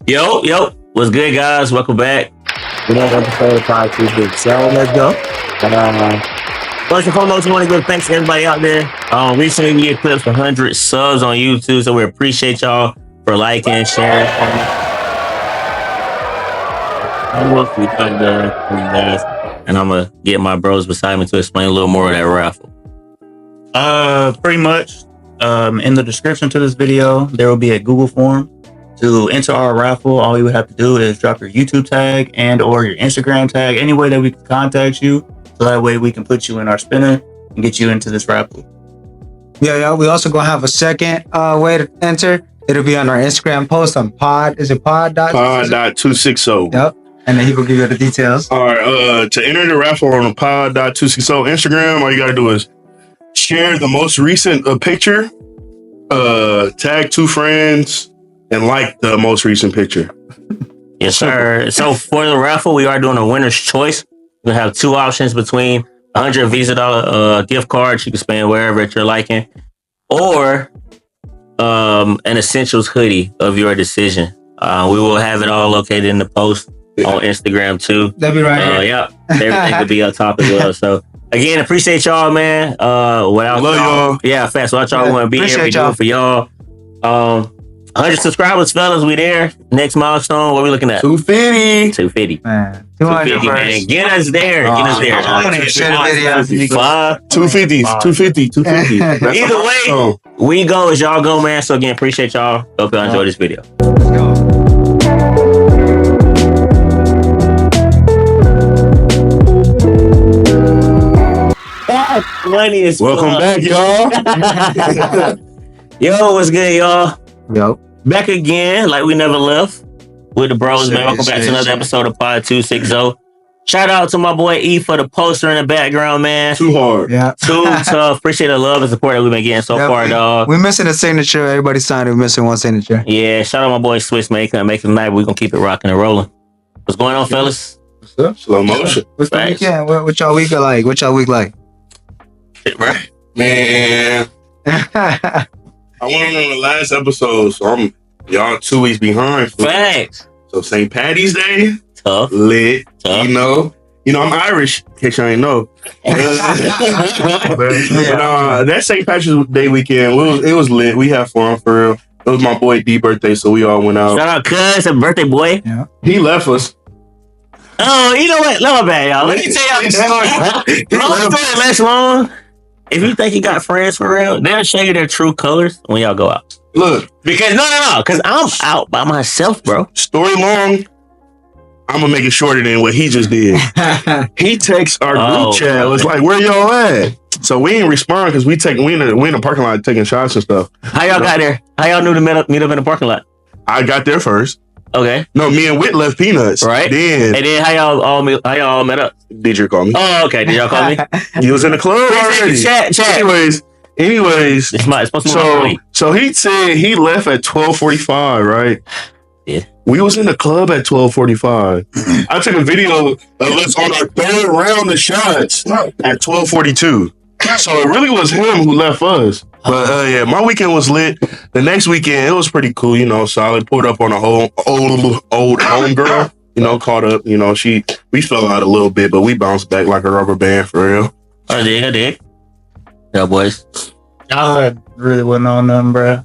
Yo, what's good, guys? Welcome back. Another episode of Podcast Big Show. Let's go. First and foremost, we want to give thanks to everybody out there. Recently, we eclipsed 100 subs on YouTube, so we appreciate y'all for liking and sharing. I'm going to be done for you guys, and I'm going to get my bros beside me to explain a little more of that raffle. Pretty much. In the description to this video, there will be a Google form to enter our raffle. All you would have to do is drop your YouTube tag and or your Instagram tag, any way that we can contact you, so that way we can put you in our spinner and get you into this raffle. Yeah. We also gonna have a second way to enter. It'll be on our Instagram post on pod. Is it pod.260? Yep. And then he will give you the details. All right. To enter the raffle on the pod.260 Instagram, all you gotta do is share the most recent picture, tag 2 friends, and like the most recent picture. Yes, sir. So for the raffle, we are doing a winner's choice. We have 2 options between $100 Visa gift cards you can spend wherever at your liking, or an Essentials hoodie of your decision. We will have it all located in the post on Instagram too. That'll be right here. Yeah, everything will be up top as well. So again, appreciate y'all, man. Without y'all. Yeah, fast. Without y'all, we want to be here. We do it for y'all. 100 subscribers, fellas. We there. Next milestone. What are we looking at? 250. 250. Man, 250, man. Get us there. Get us there. I want to share the video. 250. 250. Either way, we go as y'all go, man. So again, appreciate y'all. Hope y'all enjoy this video. Let's go. That's funny as Welcome back, y'all. Yo, what's good, y'all? Yo. Back again, like we never left with the bros, man. Welcome back to another episode of Pod 260. Shout out to my boy E for the poster in the background, man. Too hard. Yeah. Too tough. Appreciate the love and support that we've been getting so far, dog. We're missing a signature. Everybody signed. We're missing one signature. Yeah, shout out my boy Swiss, man. He couldn't make it tonight, but we're going to keep it rocking and rolling. What's going on, fellas? What's up? Slow motion. What's the weekend? What y'all week like? What y'all week like? Right. Man, I went on the last episode, so y'all 2 weeks behind. Facts. So St. Patty's Day, Tough. lit. Tough. You know, I'm Irish. In case y'all ain't know. But that St. Patrick's Day weekend, it was lit. We had fun for real. It was my boy D's birthday, so we all went out. Shout out, cuz, happy birthday, boy. Yeah. He left us. Oh, you know what? Love bad, y'all. Let me tell y'all the story. Long story less long. If you think you got friends for real, they'll show you their true colors when y'all go out. Look. Because no. Because I'm out by myself, bro. Story long. I'm going to make it shorter than what he just did. He texts our group chat. It was like, where y'all at? So we didn't respond because we in the parking lot taking shots and stuff. How y'all got there? How y'all knew to meet up in the parking lot? I got there first. Okay. No, me and Whit left Peanuts. Right. Then how y'all all met up? DJ called me. Oh, okay. Did y'all call me? He was in the club already. Chat. Anyways. It's supposed to be so he said he left at 12:45, right? Yeah. We was in the club at 12:45. I took a video of us on our third round of shots at 12:42. So it really was him who left us. But yeah, my weekend was lit. The next weekend, it was pretty cool, solid. Pulled up on a whole old home girl, caught up, we fell out a little bit, but we bounced back like a rubber band for real. I did. Yeah, boys. I really wasn't on nothing, bro.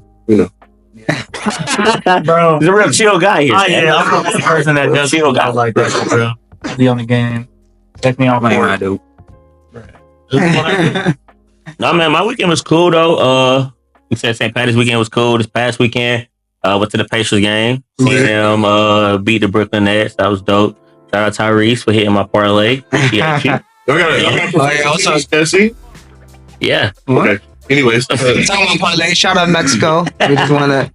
Bro. He's a real chill guy here. Yeah, I'm the person that does chill guys like that, bro. Be on the game. Check me out, man. I do. No, man, my weekend was cool though. We said St. Patty's weekend was cool. This past weekend, went to the Pacers game. Seen them beat the Brooklyn Nets. That was dope. Shout out Tyrese for hitting my parlay. Appreciate you. What's up, Jesse? Yeah. Okay. Anyways, shout out Mexico. We just won the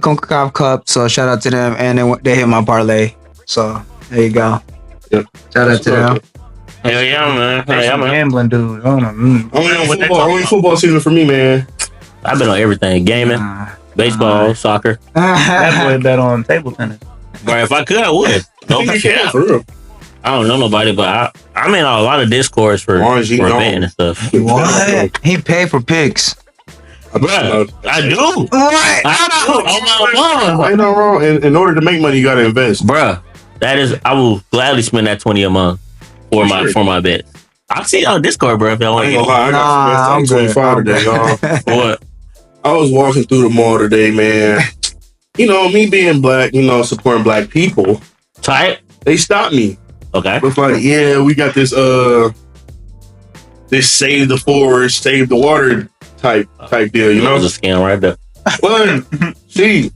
CONCACAF Cup, so shout out to them, and they hit my parlay. So there you go. Yep. Shout out to them. Hell yeah, man. Gambling dude. Only football season for me, man. I've been on everything: gaming, baseball, soccer. That boy bet on table tennis. Bro, if I could, I would. No, for real. I don't know nobody, but I'm in a lot of discords for betting and stuff. What? He paid for picks. Bruh, I do. What? I do. Oh my Ain't no wrong. In order to make money, you gotta invest. Bruh, that is, I will gladly spend that 20 a month for my bets. I'll see y'all on Discord, bro, if y'all I want ain't to gonna lie, I got I'm some good. best 25 today, y'all. What? I was walking through the mall today, man. You know, me being black, you know, supporting black people, Tight? they stopped me. Okay. It's like, yeah, we got this save the forest, save the water type deal, you That know? was a scam right there. But she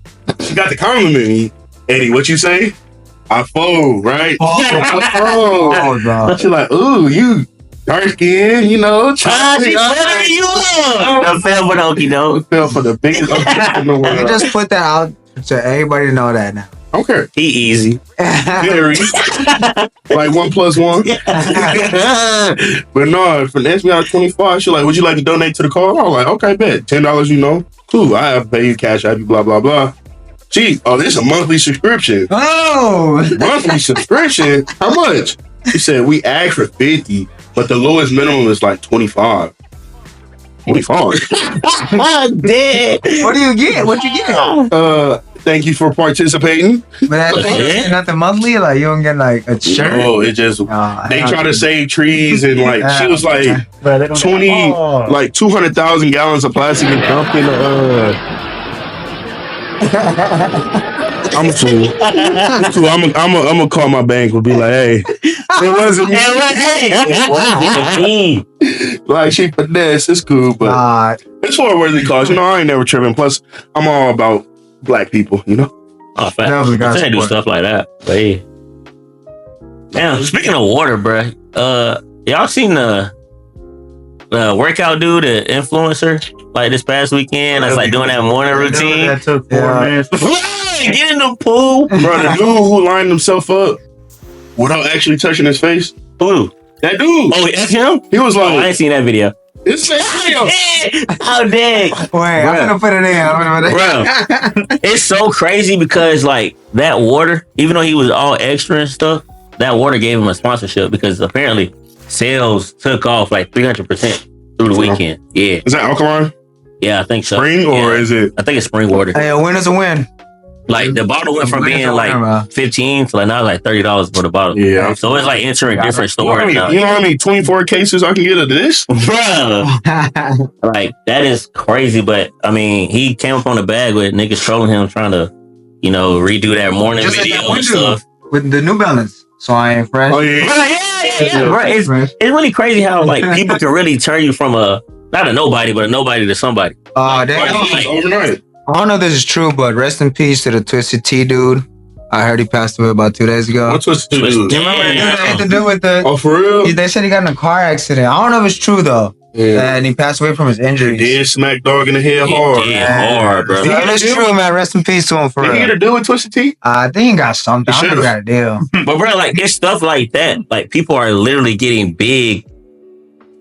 got the compliment me. Eddie, what you say? I fold, right? Oh, bro. She like, ooh, you dark skin, you know. She better you up. The fell for the okey doke. Fell for the biggest in the You world. just put that out so everybody know that now. Okay. He easy. Very. Like 1 + 1. But no, finesse me out 25. She like, would you like to donate to the cause? I was like, okay, bet. $10, you know. Cool. I have to pay you cash, I have you, blah, blah, blah. This is a monthly subscription. Oh! Monthly subscription? How much? She said, we asked for 50, but the lowest minimum is like 25. 25? I'm dead. What do you get? What you get? Thank you for participating. But that Yeah. nothing monthly? Like, you don't get like a shirt? Oh, it just, they try to save trees and like, she was like, Bro, they don't 20, like 200,000 gallons of plastic and dumped in I'm cool. I'm gonna call my bank and be like, hey, it wasn't me. Like, she finesse, it's cool, but it's for a worthy cause. You know, I ain't never tripping. Plus, I'm all about black people, you know? Oh, fact. Definitely got I can't do support. stuff like that. But yeah. Damn, speaking of water, bruh, y'all seen the workout dude, the influencer, like this past weekend? That's like doing that morning routine. That took 4 Yeah. minutes. Get in the pool. Bro, the dude who lined himself up without actually touching his face, Who? that dude, Oh, that's him? he was Oh, I like, ain't seen that video. it's damn. How dang. Wait, I'm gonna put it in. Bro, it's so crazy because like that water, even though he was all extra and stuff, that water gave him a sponsorship because apparently sales took off like 300% through the weekend. Yeah, Is that alkaline yeah, I think so. spring or Yeah. is it? I think it's spring water. Hey, a win is a win. Like the bottle went from Win is being a win, bro. like 15 to like now it's like $30 for the bottle. Yeah. So it's like entering different You know stores now. how many 24 cases I can get of this? Bruh, like that is crazy. But I mean, he came up on the bag with niggas trolling him, trying to, you know, redo that morning Just like video that one and dude. stuff. With the New Balance. So I ain't fresh. Oh, yeah. Bruh, it's really crazy how like people can really turn you from not a nobody, but a nobody to somebody. Damn. Like, overnight. I don't know if this is true, but rest in peace to the Twisted Tea dude. I heard he passed away about 2 days ago. What's to do? Do you remember the dude that had to do with the? Oh, for real? They said he got in a car accident. I don't know if it's true though, Yeah. and he passed away from his injuries. Dead smack dog in the head hard. Yeah, hard, bro. Yeah, it's true, man. Rest in peace to him for Did he get real. a deal with Twisted Tea? I think he got something. He I don't think he got a deal. But bro, like it's stuff like that. Like people are literally getting big,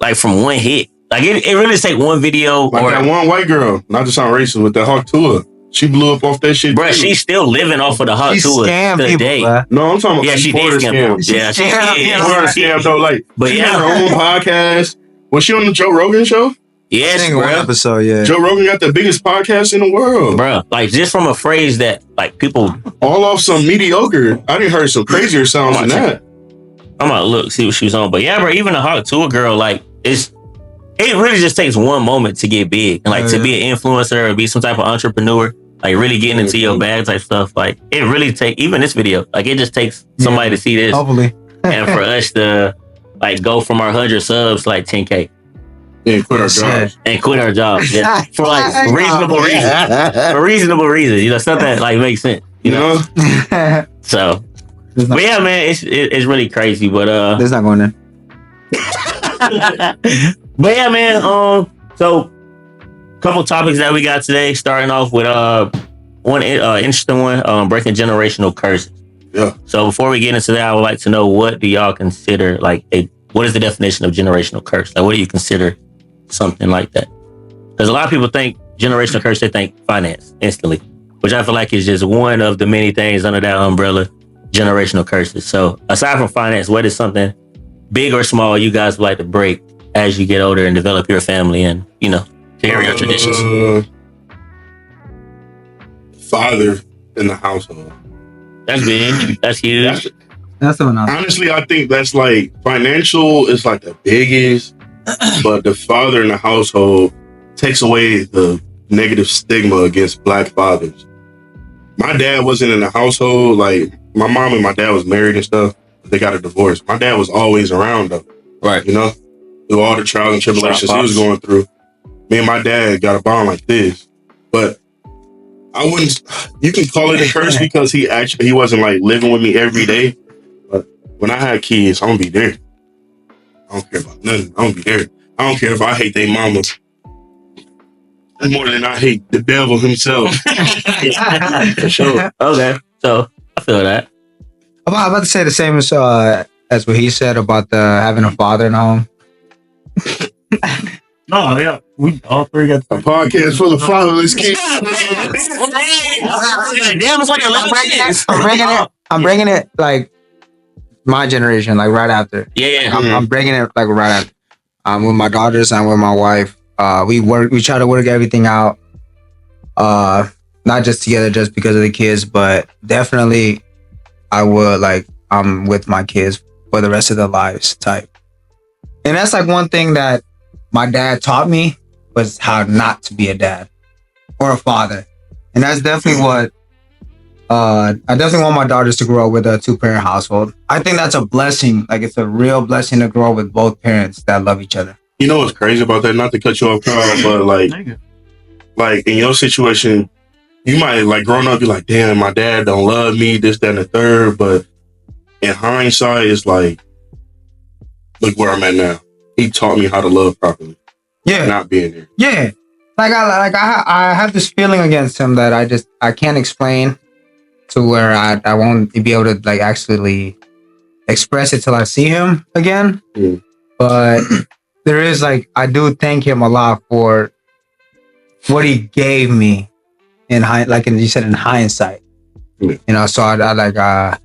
like from one hit. Like it really take one video Like or that one white girl, not to sound racist, with that Hawk Tour. She blew up off that shit. bro, too. she's still living off of the hot He tour scammed people, today. bro. No, I'm talking about Yeah, she did Florida scam. scam. Yeah, she Yeah, did. yeah. Florida scam though, like, But she yeah. had her own podcast. Was she on the Joe Rogan show? I Yes, think one bro. episode, yeah. Joe Rogan got the biggest podcast in the world. Bro, like just from a phrase that like people, All off some mediocre. I didn't heard some crazier sounds than that. I'm gonna look see what she was on. But yeah, bro, even a hot tour girl, like it really just takes one moment to get big and like to be an influencer or be some type of entrepreneur. Like really getting into your bag type stuff. Like it really take even this video. Like it just takes somebody to see this Hopefully. and for us to like go from our 100 subs to like 10K Yeah, quit our Yes, jobs. and quit our jobs. Yeah. For like reasonable reasons. For reasonable reasons. You know, stuff that like makes sense. You know? So but yeah, man, it's really crazy. But There's not going in. but yeah, man. So couple topics that we got today. Starting off with one interesting one. Breaking generational curses. Yeah. So before we get into that, I would like to know what do y'all consider like what is the definition of generational curse? Like, what do you consider something like that? Because a lot of people think generational curse, they think finance instantly, which I feel like is just one of the many things under that umbrella, generational curses. So aside from finance, what is something big or small you guys would like to break as you get older and develop your family and, you know, to hear your traditions. Father in the household. That's big. That's huge. That's the one. Honestly, I think that's like financial is like the biggest, but the father in the household takes away the negative stigma against black fathers. My dad wasn't in the household. Like my mom and my dad was married and stuff. They got a divorce. My dad was always around though. Right. You know, through all the trials and tribulations he was going through. Me and my dad got a bond like this, but I wouldn't. You can call it a curse because he wasn't like living with me every day. But when I had kids, I'm gonna be there. I don't care about nothing. I'm gonna be there. I don't care if I hate their mama more than I hate the devil himself. For sure. Okay. So I feel that. I'm about to say the same as what he said about having a father in the home. No, yeah, we all three got A podcast full of fatherless kids. Damn, it's like 11 I'm bringing it like my generation, like right after. Yeah. I'm bringing it like right after. With my daughters and with my wife, we try to work everything out. Not just together, just because of the kids, but definitely, I'm with my kids for the rest of their lives type. And that's like one thing that my dad taught me was how not to be a dad or a father. And that's definitely what I definitely want my daughters to grow up with a 2-parent household. I think that's a blessing. Like it's a real blessing to grow up with both parents that love each other. You know what's crazy about that? Not to cut you off, Carl, but like in your situation, you might like growing up, you're like, damn, my dad don't love me, this, that, and the third. But in hindsight, it's like, look where I'm at now. He taught me how to love properly. Yeah. Not being there. Yeah. I have this feeling against him that I can't explain to where I won't be able to like actually express it till I see him again. Mm. But there is like, I do thank him a lot for what he gave me you said in hindsight. Mm. You know, so I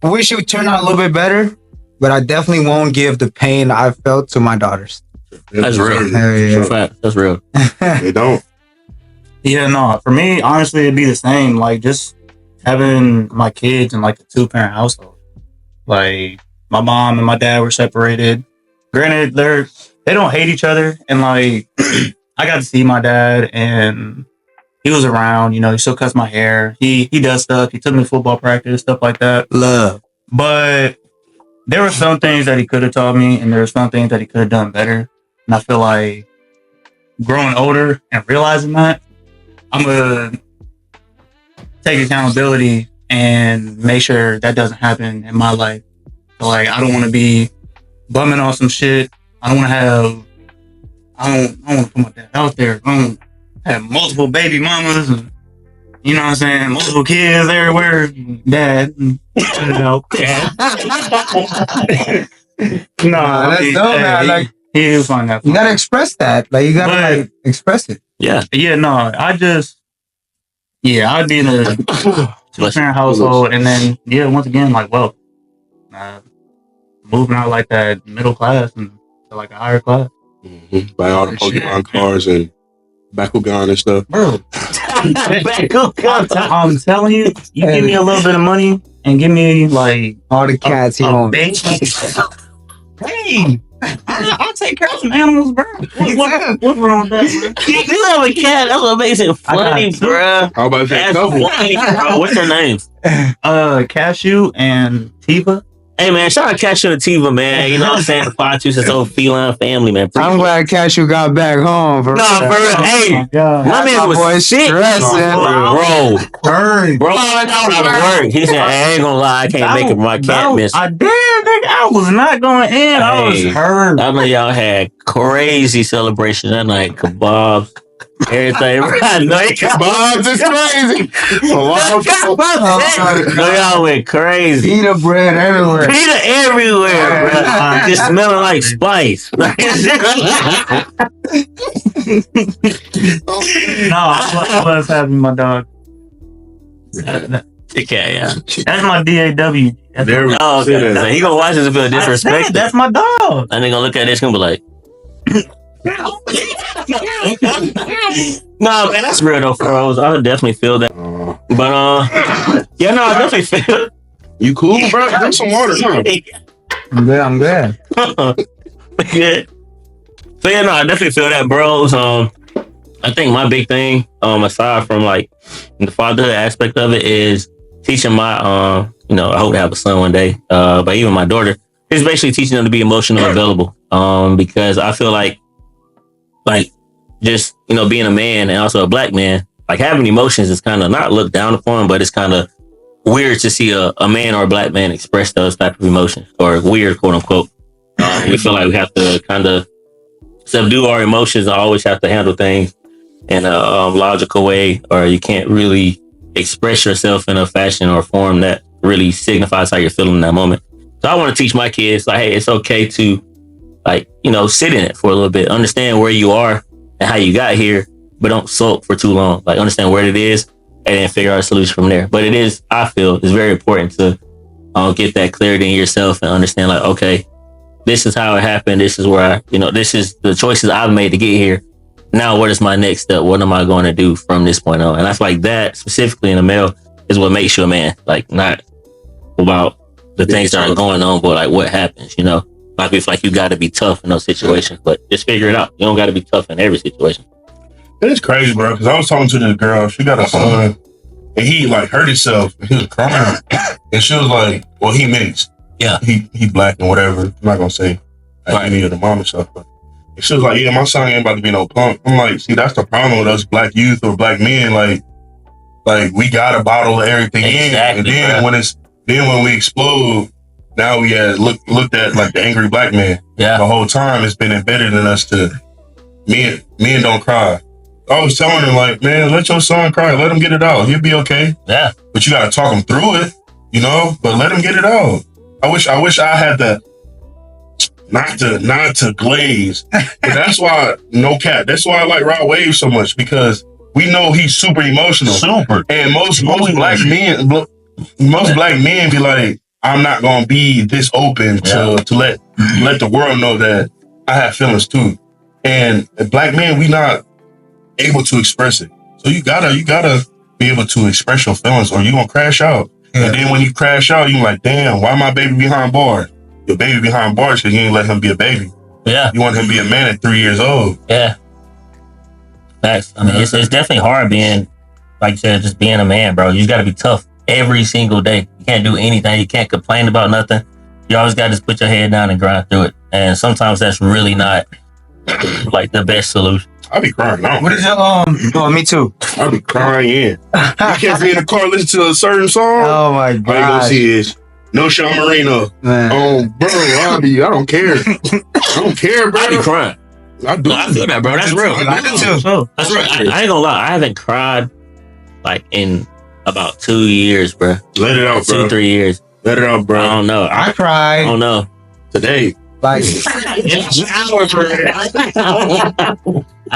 wish it would turn out a little bit better, but I definitely won't give the pain I felt to my daughters. That's real. Yeah. Fact. That's real. They don't. Yeah, no. For me, honestly, it'd be the same. Like just having my kids in like a 2-parent household. Like my mom and my dad were separated. Granted, they don't hate each other, and like I got to see my dad, and he was around. You know, he still cuts my hair. He does stuff. He took me to football practice, stuff like that. Love. But there were some things that he could have taught me, and there were some things that he could have done better. And I feel like growing older and realizing that, I'm gonna take accountability and make sure that doesn't happen in my life. So like, I don't want to be bumming on some shit. I don't want to put my dad out there. I don't have multiple baby mamas and, you know what I'm saying, multiple kids everywhere. Dad. No, that's dope, man. Like, he was fine. you gotta express that. Like, you gotta like express it. Yeah. Yeah, no, I'd be in a 2-parent household, and then once again, like, well, moving out like that middle class and to like a higher class. Mm-hmm. Buy all the Pokemon cards and Bakugan and stuff. Bro, I'm telling you, you give me a little bit of money and give me like all the cats he owns. Hey, I'll take care of some animals, bro. What's wrong with that, bro? You do have a cat. That's what makes it funny, bro. How about that That's couple? funny, bro. What's their names? Cashew and Tiva. Hey, man, shout out Cashew and Tiva, man. You know what I'm saying? The Podjuice is so feline family, man. I'm glad Cashew got back home. For No, for real. Hey, my man was sick. stressing. Bro, out of work. He said, I ain't gonna lie, I can't make it. My cat missed. I did, nigga. I was not going in. I was hurt. I know y'all had crazy celebrations that night. Kebabs, everything. Kebabs is crazy. No, y'all went crazy. Pita bread everywhere. Pita everywhere, bro. Just smelling like spice. No, I was having my dog. Okay, yeah. That's my DAW. That's There we Okay. So he gonna watch this and feel disrespected. That's my dog. And they gonna look at this and be like, No, man, that's real though, bros. I would definitely feel that. But yeah, no, I definitely feel. You cool, bro? Drink some water. Huh? I'm good. Good. So yeah, no, I definitely feel that, bros. I think my big thing, aside from like the fatherhood aspect of it, is teaching my, I hope to have a son one day. But even my daughter, it's basically teaching them to be emotionally available. Because I feel like just being a man and also a black man, like having emotions is kind of not looked down upon, but it's kind of weird to see a man or a black man express those type of emotions, or weird, quote unquote. We feel like we have to kind of subdue our emotions. I always have to handle things in a logical way, or you can't really express yourself in a fashion or form that really signifies how you're feeling in that moment. So I want to teach my kids, like, hey, it's okay to sit in it for a little bit, understand where you are and how you got here, but don't sulk for too long. Like, understand where it is and then figure out a solution from there. But I feel it's very important to get that clarity in yourself and understand, like, okay, this is how it happened. This is where this is the choices I've made to get here. Now, what is my next step? What am I going to do from this point on? And I feel like that specifically in a male is what makes you a man. Like, not about the things that are going on, but like what happens, Like, it's like you got to be tough in those situations, but just figure it out. You don't got to be tough in every situation. It is crazy, bro, because I was talking to this girl. She got a son, and he like hurt himself. And he was crying, and she was like, "Well, he mixed. Yeah, he black and whatever. I'm not gonna say any of the mom and stuff, but." And she was like, "Yeah, my son ain't about to be no punk." I'm like, "See, that's the problem with us black youth or black men. Like we gotta bottle everything in, and then when we explode, now we had looked at like the angry black man. Yeah, the whole time it's been embedded in us to men don't cry." I was telling her, like, man, let your son cry. Let him get it out. He'll be okay. Yeah. But you got to talk him through it, but let him get it out. I wish I had the, not to glaze. But that's why, no cap. That's why I like Rod Wave so much, because we know he's super emotional. Super. And most black men be like, I'm not going to be this open to let the world know that I have feelings too. And black men, we not able to express it. So you gotta be able to express your feelings, or you gonna crash out. Yeah. And then when you crash out, you like, damn, why my baby behind bars? Your baby behind bars because you ain't let him be a baby. Yeah. You want him to be a man at 3 years old. Yeah. Facts. I mean, it's definitely hard being, like you said, just being a man, bro. You just gotta be tough every single day. You can't do anything. You can't complain about nothing. You always gotta just put your head down and grind through it. And sometimes that's really not like the best solution. I be crying now. What is your Oh, me too. I be crying. You can't be in the car listen to a certain song. Oh my god. All you gonna see is No Sean Marino. Man. Bro, I don't care. I don't care, bro. I be crying. I do. No, I feel that, bro. That's real. I do too. That's real. I ain't gonna lie. I haven't cried like in about 2 years, bro. Let it out, bro. 2-3 years. Let it out, bro. I don't know. I I cried. don't know. Today. Like, I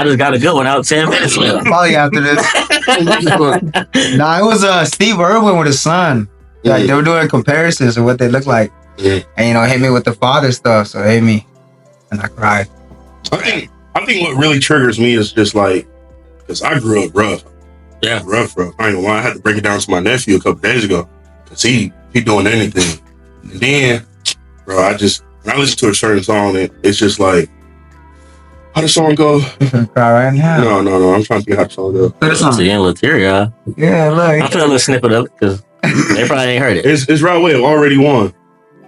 just got a good one out 10 minutes ago. probably after this. Nah, it was Steve Irwin with his son. Like, they were doing comparisons of what they look like. Yeah. And hit me with the father stuff. So it hit me. And I cried. I think what really triggers me is just like, because I grew up rough. Yeah. Rough. I ain't gonna lie. I had to break it down to my nephew a couple days ago. Because he doing anything. And then, bro, when I listen to a certain song, it's just like, how the song go? You can cry right now. No. I'm trying to think how the song go. Play the song. See, in Lateria. Yeah, look. I put a little snippet of it because they probably ain't heard it. It's Rod Wave, already won.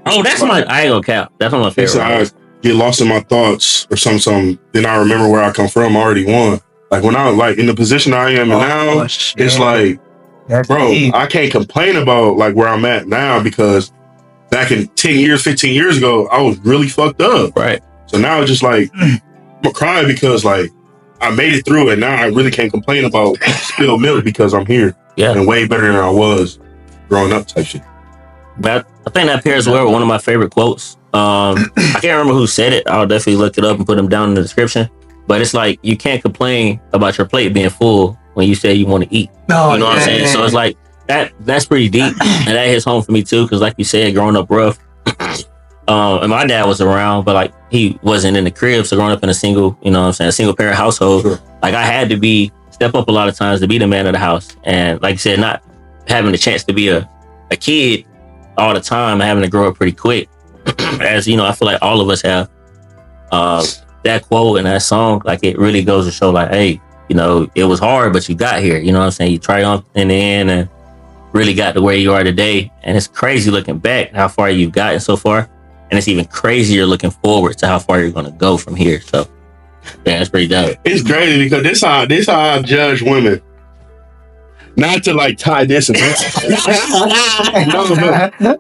Oh, that's I ain't gonna cap. That's one of my It's favorite. I get lost in my thoughts or something. Then I remember where I come from. I already won. Like when I like in the position I am now, it's like, That's bro, deep. I can't complain about like where I'm at now because back in 10 years, 15 years ago, I was really fucked up. Right. So now it's just like, I'm gonna cry because like I made it through it. Now I really can't complain about spilled milk because I'm here. Yeah. And way better than I was growing up type shit. But I think that pairs well with one of my favorite quotes. I can't remember who said it. I'll definitely look it up and put them down in the description. But it's like, you can't complain about your plate being full when you say you want to eat. No, You know what I'm saying? So it's like, that's pretty deep. And that hits home for me too. Cause like you said, growing up rough, And my dad was around, but like he wasn't in the crib. So growing up in a single, you know what I'm saying, a single parent household, Sure. like I had to step up a lot of times to be the man of the house. And like you said, not having the chance to be a kid all the time, having to grow up pretty quick. As you know, I feel like all of us have that quote and that song, like it really goes to show like, hey, you know, it was hard, but you got here. You know what I'm saying? You triumphed in the end and really got to where you are today. And it's crazy looking back how far you've gotten so far. And it's even crazier looking forward to how far you're going to go from here. So, yeah, that's pretty dope. It's crazy because this how I judge women. Not to like tie this and that.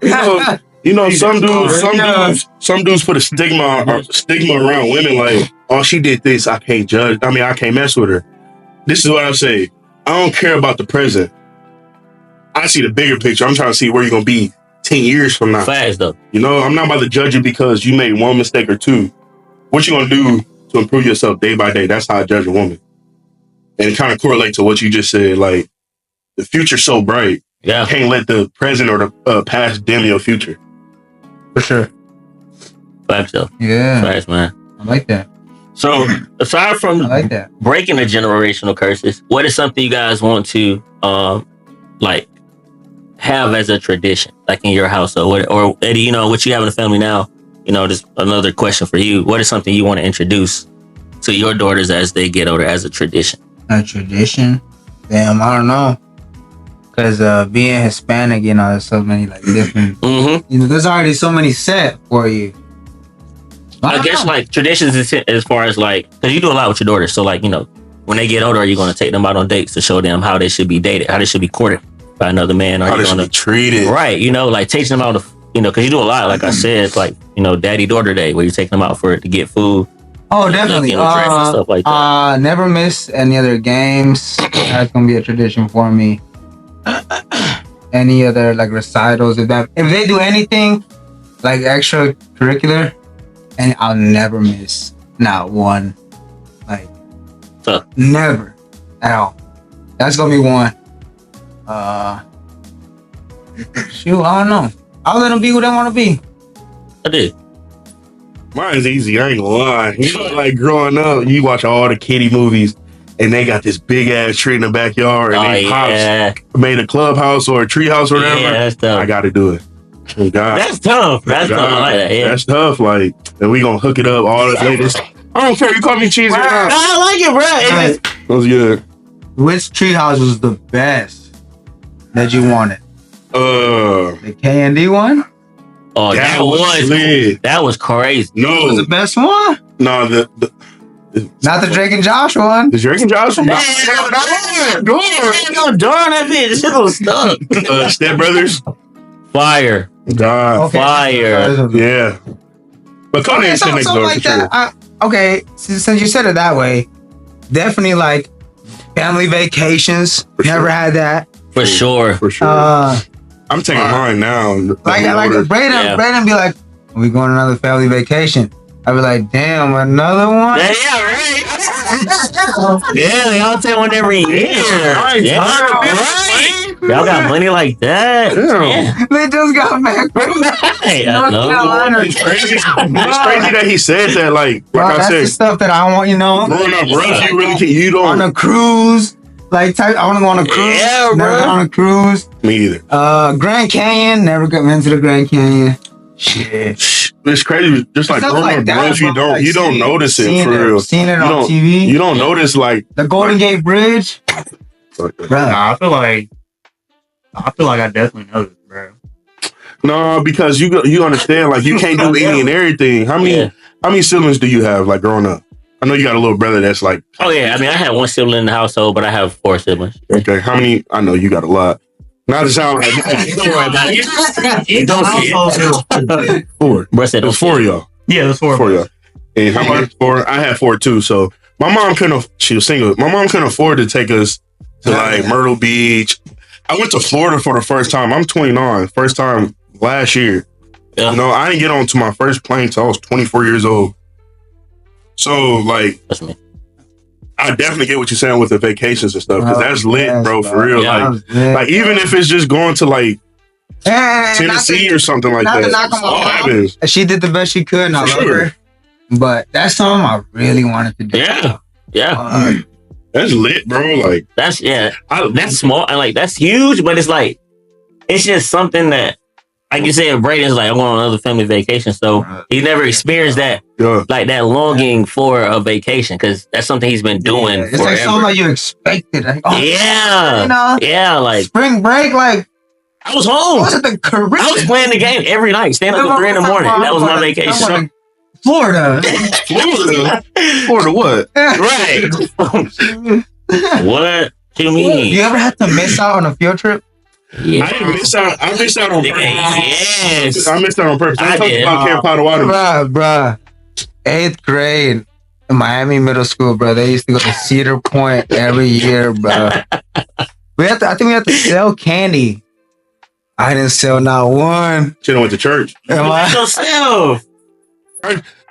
No, but, you know, some dudes put a stigma around women like, oh, she did this, I can't judge. I mean, I can't mess with her. This is what I say. I don't care about the present. I see the bigger picture. I'm trying to see where you're gonna be 10 years from now. Facts, though. You know, I'm not about to judge you because you made one mistake or two. What you gonna do to improve yourself day by day? That's how I judge a woman. And it kind of correlates to what you just said. Like, the future's so bright. Yeah. You can't let the present or the past dim your future. For sure. Facts, though. Yeah. Facts, man. I like that. So, aside from I like that. breaking the generational curses, what is something you guys want to, like, have as a tradition, like in your household, or Eddie, you know, what you have in the family now, you know, just another question for you. What is something you want to introduce to your daughters as they get older as a tradition? A tradition? Damn, I don't know. Because being Hispanic, you know, there's so many like different, Mm-hmm. you know, there's already so many set for you. I guess like traditions is as far as like, because you do a lot with your daughters. So like, you know, when they get older, are you going to take them out on dates to show them how they should be dated, how they should be courted by another man? Are How you they should going be to treated. right? You know, like teaching them out of, you know, because you do a lot. Like I said, like, you know, daddy daughter day where you take them out for to get food. Oh, definitely. You know, dress and stuff like that. Never miss any other games. That's gonna be a tradition for me. Any other like recitals, if they do anything like extracurricular, and I'll never miss not one. Like Huh. never at all. That's gonna be one. Shoot, I don't know. I'll let them be who they want to be. I did. Mine's easy. I ain't gonna lie. You know, like growing up, you watch all the kiddie movies, and they got this big ass tree in the backyard, and Oh they yeah, pops made a clubhouse or a tree house or whatever. yeah, that's tough. I got to do it. Oh, God. That's tough. That's tough. I like that. Yeah. That's tough. Like, and we gonna hook it up all the latest. I don't care. You call me cheesy. I like it, bro. It's just- That was good. Which treehouse was the best that you wanted? The K&D one? oh, that was lit. that was crazy. Was No, the best one? no, Not the Drake and Josh one. the Drake and Josh. No, darn that bitch. This shit was stuck. Step Brothers. Fire. God. Fire. Yeah. But Kanye Okay, and shit next so door like for sure. that. Okay, since you said it that way, definitely like family vacations. For Never sure. had that. For sure. For sure. I'm taking mine now. Like Braden, Yeah. Braden be like, "We going on another family vacation." I'd be like, "Damn, another one." Yeah, right. Yeah, y'all take one every year. Yeah, right. Y'all got money like that. Yeah. They just got back. Hey, I North know. Carolina. It's crazy. It's crazy that he said that. Like Bro, I that's the said, stuff that I want. You know, growing up rough, you really can't. You on don't. a cruise. Like, I want to go on a cruise. Yeah, Never bro. been on a cruise. Me either. Grand Canyon. Never got into the Grand Canyon. Shit. It's crazy. Just like Stuff growing like up that, rough, you bro. don't. Like, You don't notice it for real. Seen it You on don't- TV. You don't notice like. The Golden Gate Bridge. Bro. Nah, I feel like I definitely know this, bro. No, because you understand. Like you can't do any and everything. How many siblings do you have? Like growing up. I know you got a little brother that's like. Oh yeah, I mean, I had one sibling in the household, but I have 4 siblings. Okay, how many? I know you got a lot. Not to sound like Don't worry about it. You don't see it. 4. Bro said, There's 4 of y'all. Yeah, that's 4 4 of y'all. And how many? 4. I had 4 too. So my mom couldn't. She was single. My mom couldn't afford to take us to like Myrtle Beach. I went to Florida for the first time. I'm 29. First time last year. Yeah. You know, I didn't get onto my first plane till I was 24 years old. So like, That's me. I definitely get what you're saying with the vacations and stuff because that's lit, Yes, bro. For real. Yeah. Like even if it's just going to like And Tennessee or something like not to that. knock on my All mom. happens. she did the best she could, and I For love sure. her. But that's something I really wanted to do. Yeah. Yeah. That's lit, bro. Like, That's that's small and like that's huge, but it's like it's just something that like you said, Braden's like, I want another family vacation. So he never experienced that yeah. like that longing for a vacation because that's something he's been doing It's forever. like something like you expected. Like, yeah. you know, Yeah, like spring break, like I was home. was it the Caribbean? I was playing the game every night, staying up till 3 in the morning. That was my vacation. Florida. Florida. Florida what? Right. What you mean? You ever had to miss out on a field trip? Yeah. I didn't miss out. I missed out on purpose. Yes. I missed out on purpose. I I talked did. about Camp Potawatomi. Bruh. 8th grade in Miami Middle School, bro. They used to go to Cedar Point every year, bro. I think we had to sell candy. I didn't sell not one. Should have went to church. Am I- Yourself.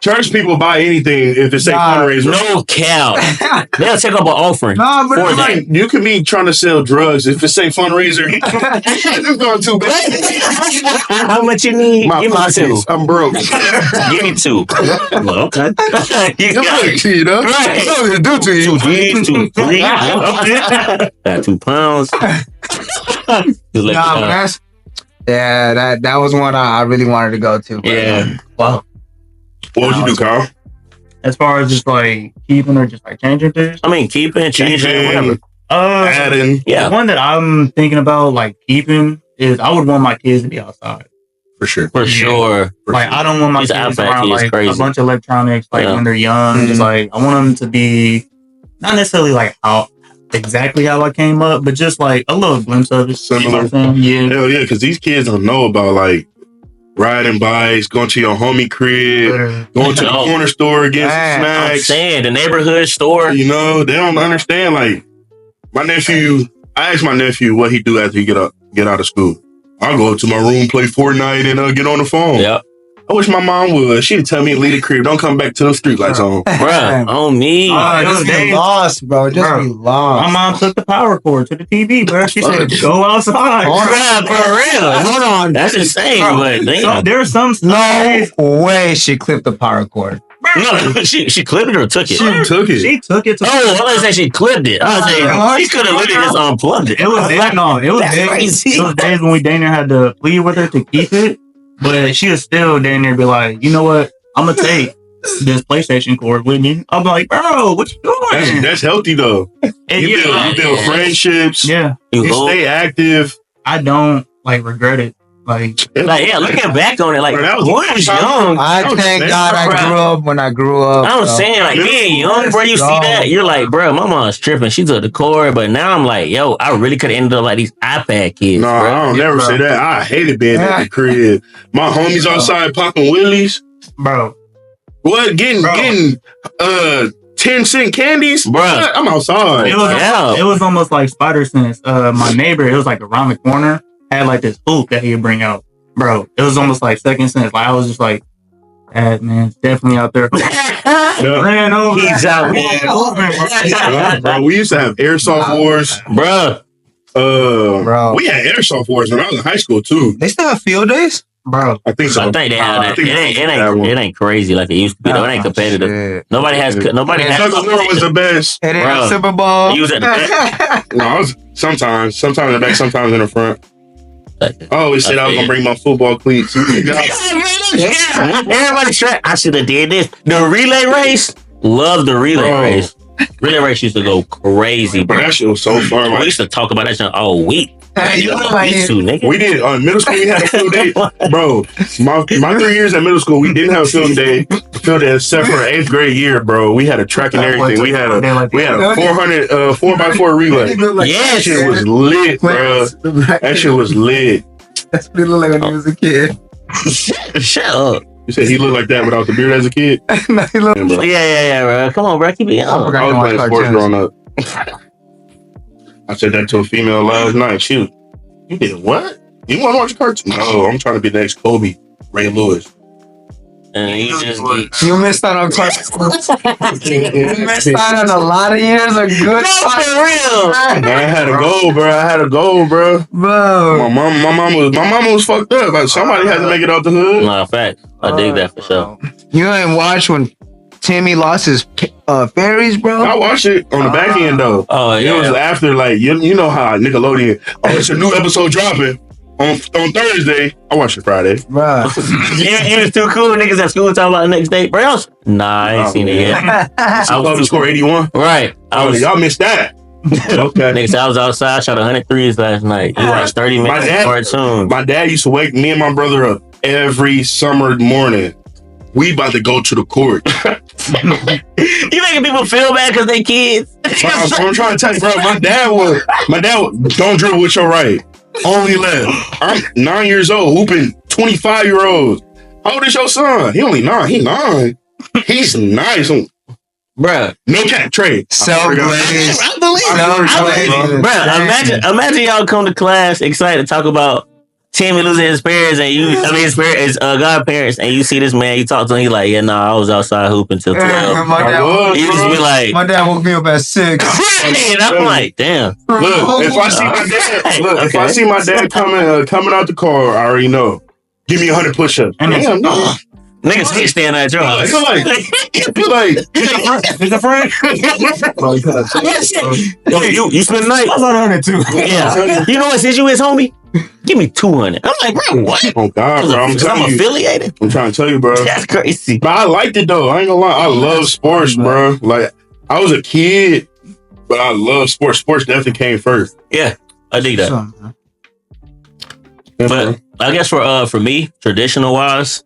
Church people buy anything if it's a Nah, fundraiser. No cow. They'll take up an offering. Nah, but For it's that. like, You could be trying to sell drugs if it's a fundraiser. It's going too bad. How much you need? Give me two. pockets, I'm broke. Give me two. Well, okay. You got it. You know? Right. Something to do to you. 2 G's, 2 3. Got 2 pounds. Just let you nah, know. but that's that was one I really wanted to go to. But, Yeah. Well, What would you do, Kyle? As far as just like keeping or just like changing things. I mean, keeping, changing, whatever. Adding. Yeah. The one that I'm thinking about like keeping is I would want my kids to be outside. For sure. For sure. Like I don't want my These kids iPad around kids like crazy. a bunch of electronics like Yeah. when they're young. Just like I want them to be not necessarily like how exactly how I came up, but just like a little glimpse of it. Similar. You know what I'm saying? Yeah. Hell yeah, because these kids don't know about like riding bikes, going to your homie crib, going to the No. corner store, getting Man, some I'm snacks. saying the neighborhood store. You know, they don't understand. Like my nephew, I asked my nephew what he do after he get out of school. I'll go to my room, play Fortnite, and get on the phone. Yep. I wish my mom would. She'd tell me to leave the crib. Don't come back till the street lights on. Bruh, on me. just be days- lost, bro. Just Bro, be My lost. mom took the power cord to the TV, bro. She said, "Go outside." Bruh, for real. Hold on. That's insane, Bro, but So, damn. there are some No way she clipped the power cord. No, she clipped it or took it. She took it. She took it to. Oh, I was say she clipped it. I was saying she could have literally just unplugged it. It was That's days. crazy. It was days when we Dana had to plead with her to keep it, but she was still down there be like, you know what? I'm gonna take this PlayStation cord with me. I'm like, bro, what you doing? That's healthy though. And You build yeah. friendships. yeah, You You hope. stay active. I don't like regret it. Like, Like, yeah, looking back on it, like, Bro, that was- boy, I was young. I Oh, thank that's God I right. grew up when I grew up. I'm bro. saying, like, being young, bro, you see Let's that, go. you're like, bro, my mom's tripping. She took the cord, but now I'm like, yo, I really could have ended up like these iPad kids, No, bro. I don't never bro. say that. I hated being at the crib. My homies outside popping willies. bro, What? Getting Bro. 10-cent candies? Bruh. What? I'm outside. it was Yeah. it was almost like Spider Sense. My neighbor, it was like around the corner, had like this hoop that he would bring out. Bro, it was almost like Second Sense. Like I was just like, that man, it's definitely out there. Yeah. Ran over. He's out, man. Yeah, bro, we used to have airsoft wars. Bruh. Bro. We had airsoft wars when I was in high school too. They still have field days? Bro, I think so. I think they have I that. think It ain't crazy like it used to be, though. It ain't competitive. Shit. Nobody has, nobody Yeah, has. Tug of war was the best. Hey, they Bro. have Super Bowl. You was at the back? No, I was sometimes in the back, sometimes in the front. I always said I was gonna bring my football cleats. Yeah, everybody try. I should have did this. The relay race. Love the relay Bro. race. Relay race used to go crazy, But bro. that shit was so fun. We Like, used to talk about that shit all week. Hey, you look like Me too, nigga. we did middle school. We had a field day, bro. My 3 years at middle school, we didn't have a field day. Except for 8th grade year, bro. We had a track and everything. We had a 400 4x4 relay. Yes. That shit was lit, bro. That shit was lit. That's what he looked like when he was a kid. Shut up. You said he looked like that without the beard as a kid. No, he looked- Yeah, bro. Yeah, bro. Come on, bro. Keep it I young. forgot. I was Watch playing sports cartoons. growing up. I said that to a female last night. She was, you did what? You want to watch a cartoon? No, I'm trying to be the next Kobe, Ray Lewis. and you just geek. You missed out on cartoons. You missed out on a lot of years of good That's for real. Man, I had a goal, bro. I had a goal, bro. Bro. My mama was fucked up. Like somebody had to make it out the hood. No, fact. I dig that for sure. You ain't watch when Timmy lost his fairies, bro? I watched it on the back end though. Oh, It was yeah. after, like, you know how Nickelodeon. Oh, it's a new episode dropping on Thursday. I watched it Friday. Bro. You was too cool. Niggas at school talking about the next day. Bro, nah, I ain't seen it yet. I was to score 81. Right. I was, Y'all missed that. Okay. niggas, I was outside, shot 100 threes last night. You watched 30 minutes of cartoons. My dad used to wake me and my brother up every summer morning. We about to go to the court. You making people feel bad because they kids. I'm trying to tell you, bro. My dad don't dribble with your right. Only left. I'm 9 years old, hooping 25-year-olds. How old is your son? He only 9. He 9. He's nice. Bruh. No cat trade. Self-blazed. I believe it. Bruh, imagine y'all come to class excited to talk about Timmy losing his parents and his godparents, and you see this man, you talk to him, he like, yeah, nah, I was outside hooping till 12. My dad, You just be like, my dad woke me up at 6. and I'm like, damn. Look, if I see my dad, if I see my dad coming out the car, I already know. Give me 100 push-ups. And it's- Damn, nigga. Niggas can't stand at your house. It's a friend. Yo, you spend the night? I was on 100 too. Yeah. You know what since you is, homie? Give me 200. I'm like, bro, what? Oh God, bro! I'm I'm telling you. affiliated? I'm trying to tell you, bro. That's crazy. But I liked it though. I ain't gonna lie. I love sports, bro. Like I was a kid, but I love sports. Sports definitely came first. Yeah, I dig that. But I guess for me, traditional wise,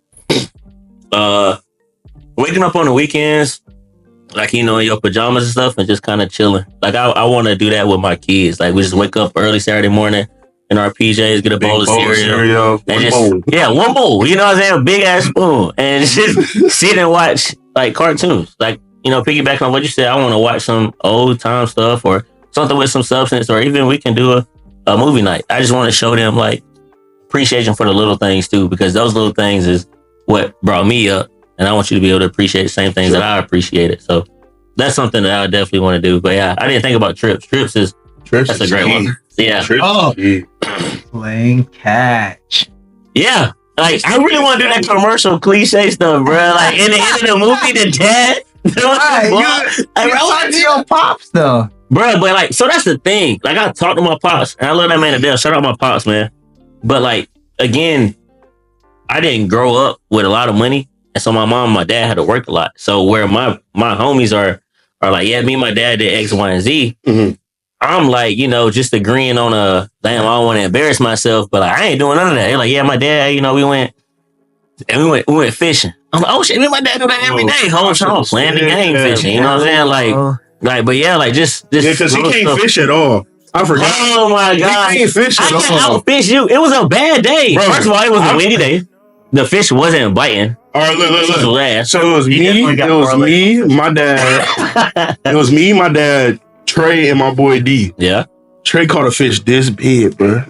waking up on the weekends, like, you know, in your pajamas and stuff, and just kind of chilling. Like I want to do that with my kids. Like we just wake up early Saturday morning in our PJs, get a bowl of cereal, and just one bowl. You know what I'm saying? A big ass spoon, and just sit and watch like cartoons. Like, you know, piggyback on what you said, I want to watch some old time stuff or something with some substance, or even we can do a movie night. I just want to show them like appreciation for the little things too, because those little things is what brought me up, and I want you to be able to appreciate the same things that I appreciated. So that's something that I definitely want to do. But yeah, I didn't think about trips. Trips that's a great one. Yeah. Oh, playing catch. Yeah. Like I really want to do that commercial cliche stuff, bro. Like in the end of the movie, the dad. You talk to your pops though. Bro, but like, so that's the thing. Like I talk to my pops, and I love that man to death. Shout out my pops, man. But like, again, I didn't grow up with a lot of money. And so my mom and my dad had to work a lot. So where my homies are like, yeah, me and my dad did X, Y, and Z. Mhm. I'm like, you know, just agreeing on damn, I don't want to embarrass myself, but like, I ain't doing none of that. They're like, yeah, my dad, you know, we went fishing. I'm like, oh shit, me and my dad do that every day. Whole time playing the game fishing. You know what I'm saying? Like, but yeah, like just because he can't fish at all. I forgot. Oh my god, He can't fish I at can all. outfish you. It was a bad day. Bro, First of all, it was a windy day. The fish wasn't biting. All right, look. Last. So it was me, my dad. It was me, my dad, Trey, and my boy D. Yeah. Trey caught a fish this big, bro.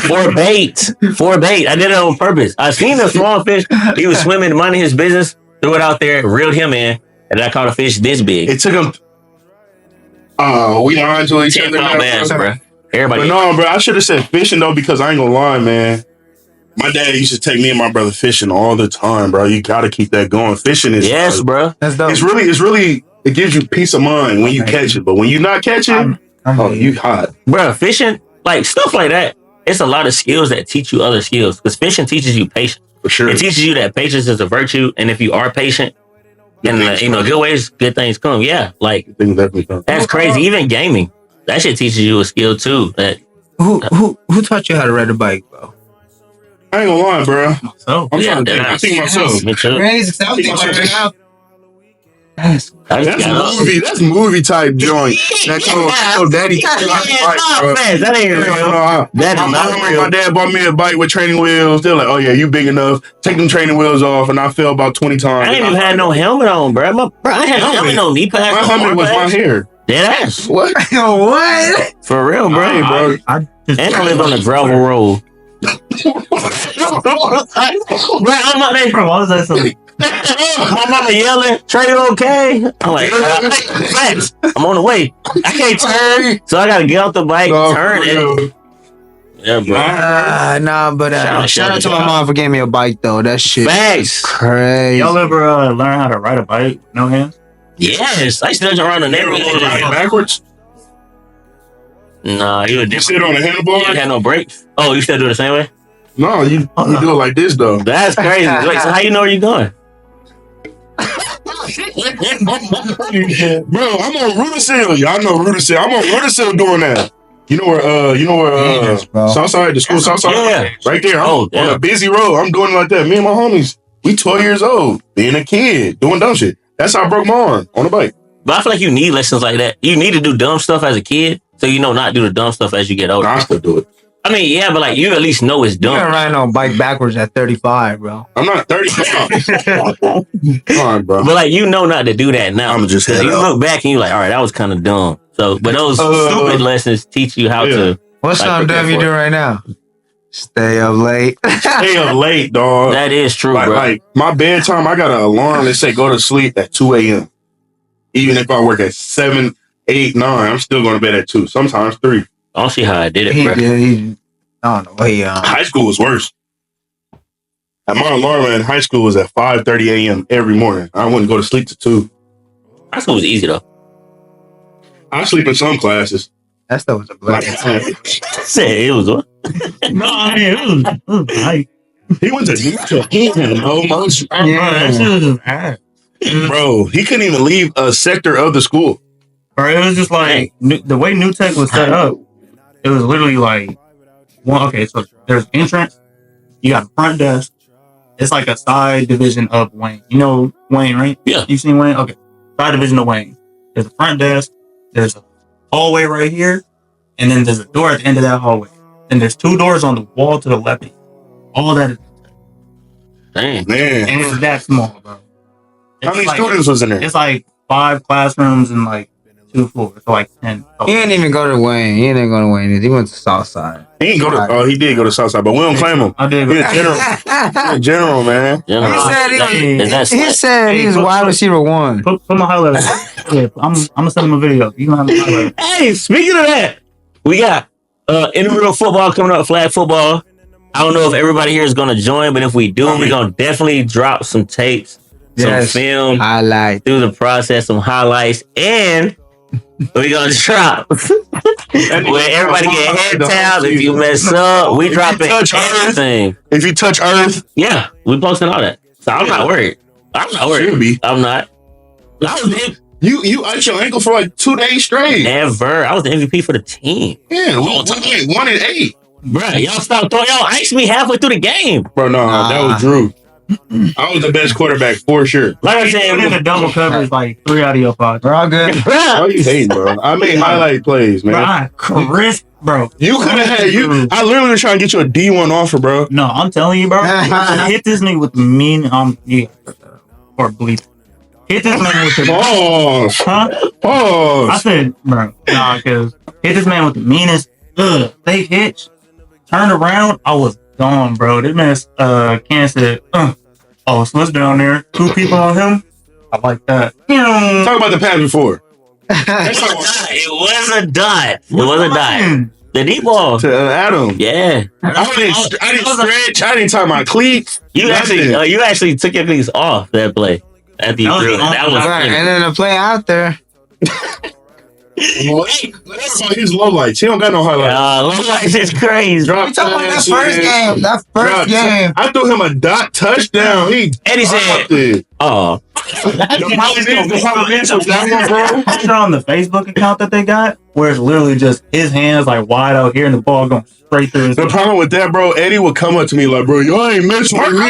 For bait. I did it on purpose. I seen the small fish. He was swimming, minding his business, threw it out there, reeled him in, and I caught a fish this big. It took him. We lying to each 10 other pound now, bass, bro. bro. Everybody. But no, bro, I should have said fishing though, because I ain't gonna lie, man. My dad used to take me and my brother fishing all the time, bro. You gotta keep that going. Fishing is Yes, like, bro. That's dope. It's really it gives you peace of mind when you catch it, but when you're not catching, you hot. Bro, fishing, like stuff like that, it's a lot of skills that teach you other skills. Because fishing teaches you patience. For sure. It teaches you that patience is a virtue, and if you are patient, and you know, good ways, good things come. Yeah, like Things definitely come. that's crazy. Even gaming, that shit teaches you a skill too. That Who taught you how to ride a bike, bro? I ain't gonna lie, bro. So I'm yeah, trying to think. I think myself. Me too. I just got up. That's movie type joint. That daddy. That ain't real. That is not real. My dad bought me a bike with training wheels. They're like, oh yeah, you big enough. Take them training wheels off, and I fell about 20 times. I ain't even had no helmet on, bro. I had no helmet, no knee pads. My helmet was my hair. Dead ass. What? What? For real, bro. Hey, bro. And I live on a gravel road. Bro, I'm not there. Bro, what was that something? My mama yelling, Trey, you okay? I'm like, thanks. I'm on the way. I can't turn, so I gotta get off the bike, turn it. Yeah, bro. Nah, but shout out to my mom for giving me a bike though. That shit Thanks. crazy. Y'all ever learn how to ride a bike? No hands? Yes, I used to around the neighborhood. Backwards? Nah, you a You different. sit on a You handlebar? had no brakes. Oh, you still do it the same way? No, you do it like this though. That's crazy. Wait, so how you know where you going? Bro, I'm on Rudisill. Y'all know Rudisill. I'm on Rudisill doing that. You know where Dangerous, bro. Southside, the school Southside? Yeah. Right there. I'm Oh, on damn. a busy road. I'm doing it like that. Me and my homies, we 12 years old, being a kid, doing dumb shit. That's how I broke my arm on a bike. But I feel like you need lessons like that. You need to do dumb stuff as a kid, so you know not to do the dumb stuff as you get older. I still do it. I mean, yeah, but like you at least know it's You been dumb. riding on a bike backwards at 35, bro. I'm not 35. Come on, bro. But like you know not to do that now. I'ma just 'Cause head you up. look back and you're like, all right, that was kind of dumb. So, but those stupid lessons teach you how to. What's Like, something prepare dumb you for do right now? Stay up late. Stay up late, dog. That is true, bro. Like my bedtime, I got an alarm that say go to sleep at 2 a.m. Even if I work at 7, 8, 9, I'm still going to bed at 2. Sometimes 3. I don't see how I did it, He bro. did. I don't know. High school was worse. And my alarm in high school was at 5:30 a.m. every morning. I wouldn't go to sleep to 2. High school was easy though. I sleep in some classes. that stuff was a Like, blessing. Said it was what? No, I mean, it was like, he went to Utah. He had no motion. bro, that shit was just ass. Bro, he couldn't even leave a sector of the school. Bro, it was just like the way New Tech was set up. It was literally like one. Okay, so there's entrance. You got a front desk. It's like a side division of Wayne. You know Wayne, right? Yeah. You seen Wayne? Okay, side division of Wayne. There's a front desk. There's a hallway right here, and then there's a door at the end of that hallway. And there's 2 doors on the wall to the left. All that is, Dang. Man, and it's that small, bro. how many It's like- students was in there? It's like 5 classrooms and like 2 floors, so like 10. He didn't even go to Wayne. He didn't go to Wayne. He went to Southside. He didn't go to. Oh, he did go to Southside, but we don't claim him. I did. He a general. He a general, man. You know, He said he- is that He said he's wide receiver 1. Put my highlight. Yeah, I'm gonna send him a video. You can have my highlight. Hey, speaking of that, we got intramural football coming up, flag football. I don't know if everybody here is gonna join, but if we do, we're gonna definitely drop some tapes, Yes. some film Highlight. through the process, some highlights, and we're gonna drop where everybody get head taps. If you mess up, we dropping touch Earth. everything. If you touch Earth, Yeah, we posting all that. So I'm not worried. I'm not should worried. be. I'm not. I was the, You iced your ankle for like 2 days straight. never. I was the MVP for the team. Yeah, we went 1-8. Bruh, y'all stop throwing. Y'all iced me halfway through the game. Bro, no, that was Drew. I was the best quarterback for sure. Like I Put in the said, double coverage like 3 out of your 5. We're all good. bruh, Why you hating, bro? I made highlight plays, man. Bro, I crisp, bro. You could have had you. I literally was trying to get you a D1 offer, bro. No, I'm telling you, bro. I hit this nigga with the mean yeah, or bleep. Hit this man with the Pause. huh? I Pause. said, bro, nah, cause hit this man with the meanest fake hitch. Turned around, I was gone, bro. This man Ken said, oh, Swiss down there, 2 people on him. I like that. Talk about the pass before. it was a dot. It was a dot. The deep ball. To Adam. Yeah. I didn't stretch. I didn't tie my cleats. You actually took your cleats off that play after you That was threw it. the That was Right, and then the play out there. Well, that's about his lowlights. He don't got no highlights. Lowlights is crazy. Drop We talking about that passes. first game. That first Drop- game. I threw him a dot touchdown. He Eddie said, dropped it. "Oh, The Providence was that one, bro. Picture on the Facebook account that they got, where it's literally just his hands like wide out here and the ball going straight through his The problem with that, bro, Eddie would come up to me like, bro, y'all ain't messing with me.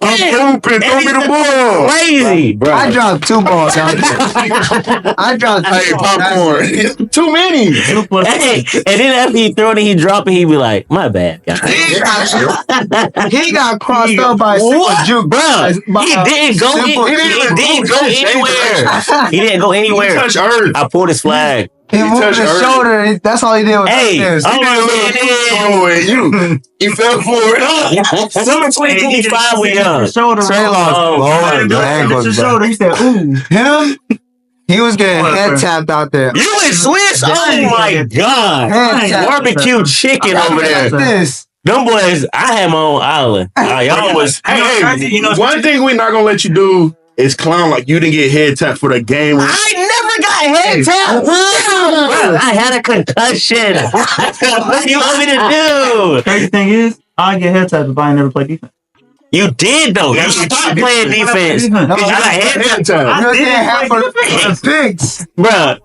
I'm open. Throw me the ball. crazy, bro." I dropped 2 balls out there. I dropped 2 Hey, balls. popcorn. Too many. Hey, and then after he throw it, he drop it. He be like, "My bad, guys." He got crossed up by a simple What? juke. Bruh, By he a didn't go. simple- He didn't go anywhere. He didn't go He anywhere. touched Earth. I pulled his flag. He moved touched his Ernie. shoulder. That's all he did was Hey, this. I'm Oh, and you fell for it. Summer 2025, we young. Shoulder. Trey lost Oh, blowing Your ankles, bro. shoulder. He said, "Ooh." Him, he was getting What, head bro? tapped out there. You in Swiss? Oh my God. Head tapped. Barbecue chicken over Look at there. this. Them boys, I had my own island. Y'all was. Hey, one thing we not gonna let you do is clown like you didn't get head tapped for the game. I never got head tapped. I had a concussion. What do you want me to do? Crazy thing is, I get head tapped if I never play defense. You did though. You stopped playing defense. No, You got head tapped, tap. You're getting half for the pigs. bruh.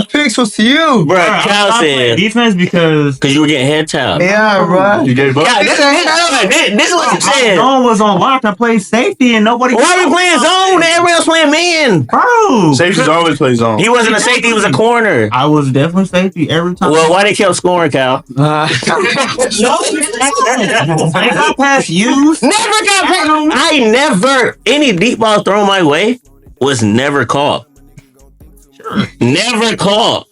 Pigs was to you. Bruh, I Cal stopped playing said defense because because you were getting head tapped. Yeah, bro. You gave up. Yeah, this is what you my said. zone was on lock. I played safety and nobody. Why we playing zone? Everybody else playing man. Bro, Safeties always play zone. He wasn't a safety. He was a corner. I was definitely safety every time. Well, why they kept scoring, Cal? I got past you. Never got back. I never any deep ball thrown my way was never caught. Never caught.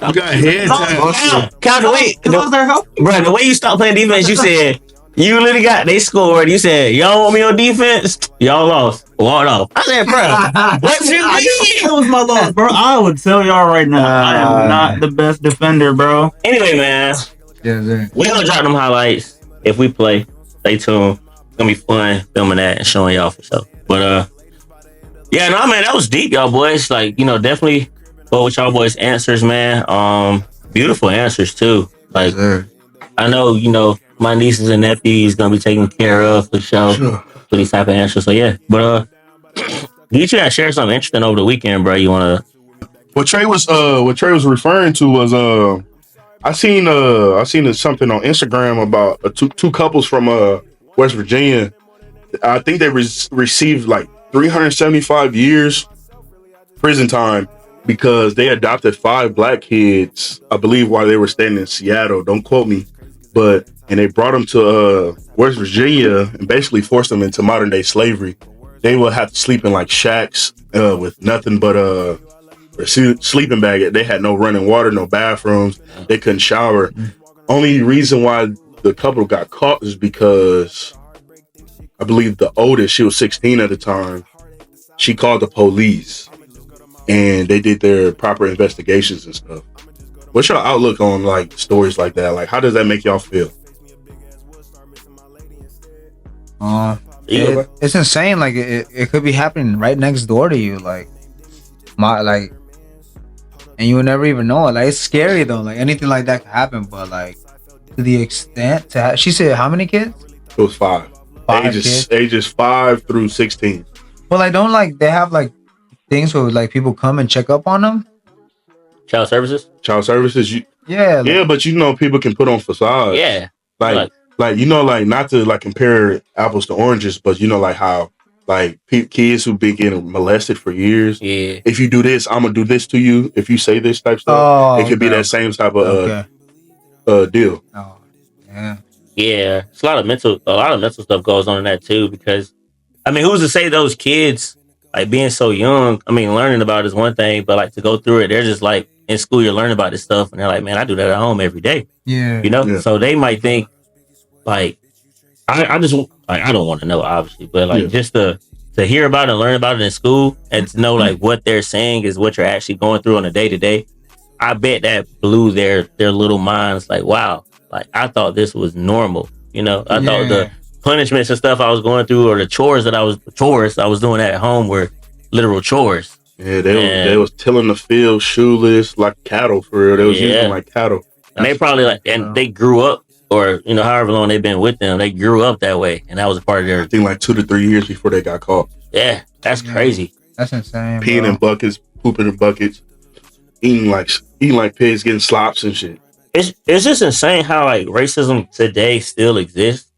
You got head tapped. Cal, the way, the way you stopped playing defense, you said you literally they scored. You said y'all want me on defense, y'all lost, walked off. I said, bro, what you mean? That was my loss, bro. I would tell y'all right now, I am not the best defender, bro. Anyway, man, we gonna drop them highlights if we play. Stay tuned. It's gonna be fun filming that and showing y'all for sure. But yeah, no, man, that was deep, y'all boys. Like, you know, definitely go with y'all boys' answers, man. Beautiful answers too. Like, I know, you know, my nieces and nephews gonna be taken care of for sure with these type of answers. So yeah, but you two gotta share something interesting over the weekend, bro. You wanna? What Trey was referring to was I seen something on Instagram about two couples from West Virginia. I think they received like 375 years prison time because they adopted 5 black kids, I believe, while they were staying in Seattle. Don't quote me, and they brought them to West Virginia and basically forced them into modern day slavery. They would have to sleep in like shacks with nothing but a sleeping bag. They had no running water, no bathrooms. They couldn't shower. Only reason why the couple got caught is because I believe the oldest, she was 16 at the time, she called the police and they did their proper investigations and stuff. What's your outlook on like stories like that? Like, how does that make y'all feel? It's insane. Like it could be happening right next door to you. Like and you would never even know it. Like, it's scary though. Like, anything like that could happen. But like, to the extent she said, how many kids? It was 5. 5 kids. Ages 5 through 16. Well, like, don't like they have like things where like people come and check up on them. Child services. Child services. Yeah. Yeah, but you know, people can put on facades. Yeah. Like you know, like, not to like compare apples to oranges, but you know, like how like kids who've been getting molested for years. Yeah. If you do this, I'm gonna do this to you. If you say this type stuff, it could be that same type of deal. Oh, yeah. Yeah. It's a lot of mental stuff goes on in that too, because I mean, who's to say those kids, like, being so young, I mean, learning about it is one thing, but like to go through it, they're just like in school, you're learning about this stuff, and they're like, man, I do that at home every day. Yeah. You know? Yeah. So they might think, like, I just, like, I don't want to know, obviously, but like, just to hear about it and learn about it in school and to know like what they're saying is what you're actually going through on a day to day. I bet that blew their little minds. Like, wow, like, I thought this was normal. You know, I thought the punishments and stuff I was going through, or the chores I was doing at home, were literal chores. Yeah, they was tilling the field shoeless like cattle, for real. They was using like cattle. And they probably like, and they grew up, or, you know, however long they've been with them, they grew up that way, and that was a part of their. I think like 2 to 3 years before they got caught. Yeah, that's crazy. That's insane. Peeing in buckets, pooping in buckets, eating like pigs, getting slops and shit. It's just insane how like racism today still exists.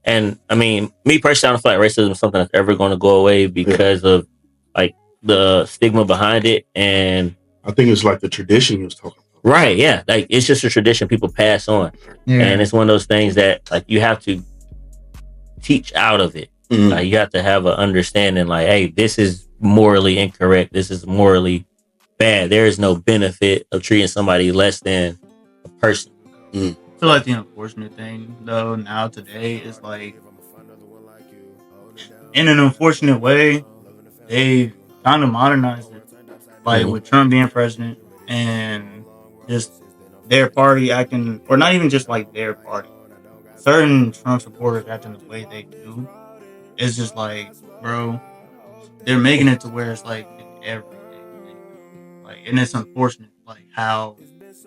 And I mean, me personally, I don't feel like racism is something that's ever going to go away because of like the stigma behind it. And I think it's like the tradition you was talking about. Right, yeah. Like, it's just a tradition people pass on. Yeah. And it's one of those things that like you have to teach out of it. Mhm. Like, you have to have an understanding like, hey, this is morally incorrect. This is morally bad. There is no benefit of treating somebody less than a person. I feel like the unfortunate thing though now today is like, in an unfortunate way, they kind of modernized it, like with Trump being president and just their party acting, or not even just like their party, certain Trump supporters acting the way they do. It's just like, bro, they're making it to where it's like an everyday thing. Like, and it's unfortunate, like how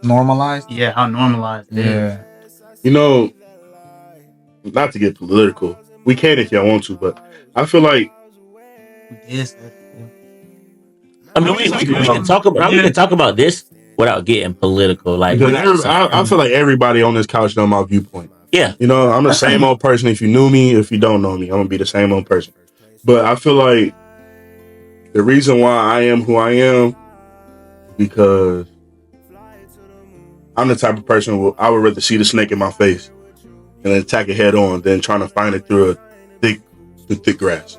Normalized. how normalized it is. Yeah. You know, not to get political, we can if y'all want to, but I feel like Yes, I mean, we can talk about we can talk about this without getting political. Like, because I feel like everybody on this couch know my viewpoint. yeah, You know, I'm the same old person. If you knew me, if you don't know me, I'm gonna be the same old person. But I feel like the reason why I am who I am because I'm the type of person who I would rather see the snake in my face and attack it head on than trying to find it through the thick grass.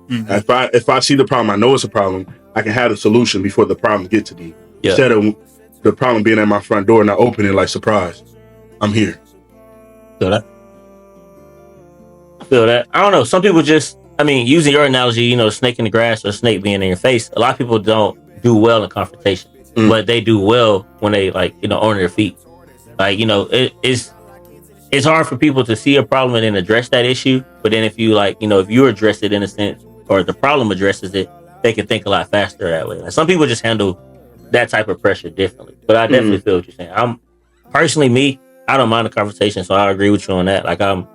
Mhm. If I see the problem, I know it's a problem. I can have the solution before the problem get to me. Yeah. Instead of the problem being at my front door and I open it like surprise. I'm here. feel that. I feel that. I don't know. Some people just, I mean, using your analogy, you know, snake in the grass or snake being in your face. A lot of people don't do well in confrontation, but they do well when they like, you know, on their feet. Like, you know, it's hard for people to see a problem and then address that issue. But then if you like, you know, if you address it in a sense, or the problem addresses it, they can think a lot faster that way. Like, some people just handle that type of pressure differently. But I definitely feel what you're saying. I'm personally me. I don't mind the conversation, so I agree with you on that. Like, I'm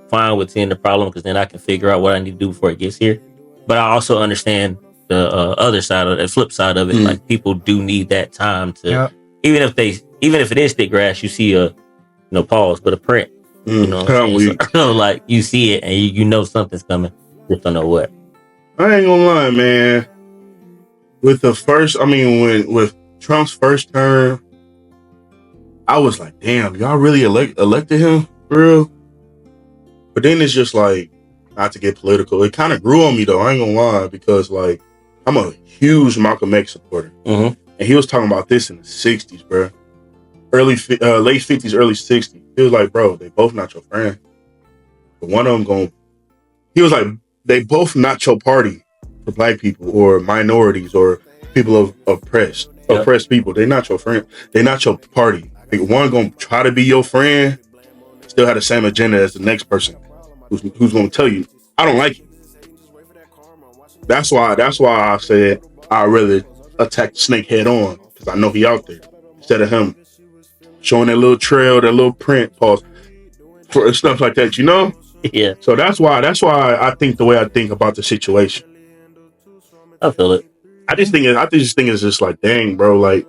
fine with seeing the problem because then I can figure out what I need to do before it gets here. But I also understand the other side of the flip side of it. Like, people do need that time to, even if it is thick grass, you see a pause, but a print. You know, what I'm saying? So, like, you see it and you know something's coming. Just don't know what. I ain't gonna lie, man. With Trump's first term, I was like, damn, y'all really elected him for real? But then it's just like, not to get political, it kind of grew on me though, I ain't gonna lie, because like, I'm a huge Malcolm X supporter. And he was talking about this in the 60s, bro. Late 50s, early 60s. He was like, bro, they both not your friend. But one of them he was like, they both not your party for black people or minorities or people of oppressed people. They not your friend. They not your party. Like, one gonna try to be your friend, still have the same agenda as the next person who's gonna tell you, I don't like you. That's why I said I'd rather attack the snake head on, because I know he out there, instead of him showing that little trail, that little print, pause, for stuff like that, you know? Yeah. So that's why I think the way I think about the situation. I feel it. I just think it's just like, dang, bro, like,